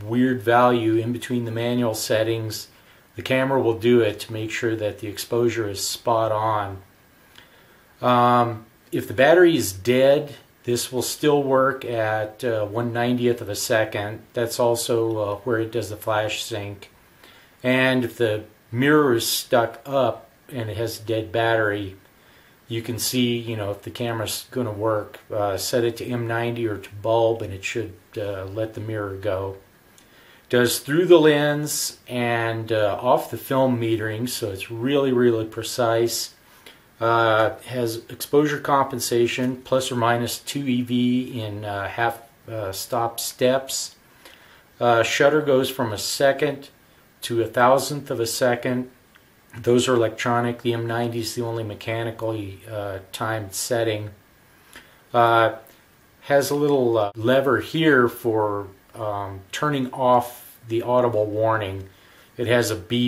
weird value in between the manual settings, the camera will do it to make sure that the exposure is spot on. If the battery is dead, this will still work at 1/90th of a second. That's also where it does the flash sync. And if the mirror is stuck up and it has a dead battery, you can see, if the camera's going to work. Set it to M90 or to bulb and it should let the mirror go. It does through the lens and off the film metering, so it's really, really precise. Has exposure compensation, plus or minus 2 EV in half stop steps. Shutter goes from a second to 1,000th of a second. Those are electronic. The M90 is the only mechanically timed setting. Has a little lever here for turning off the audible warning. It has a beep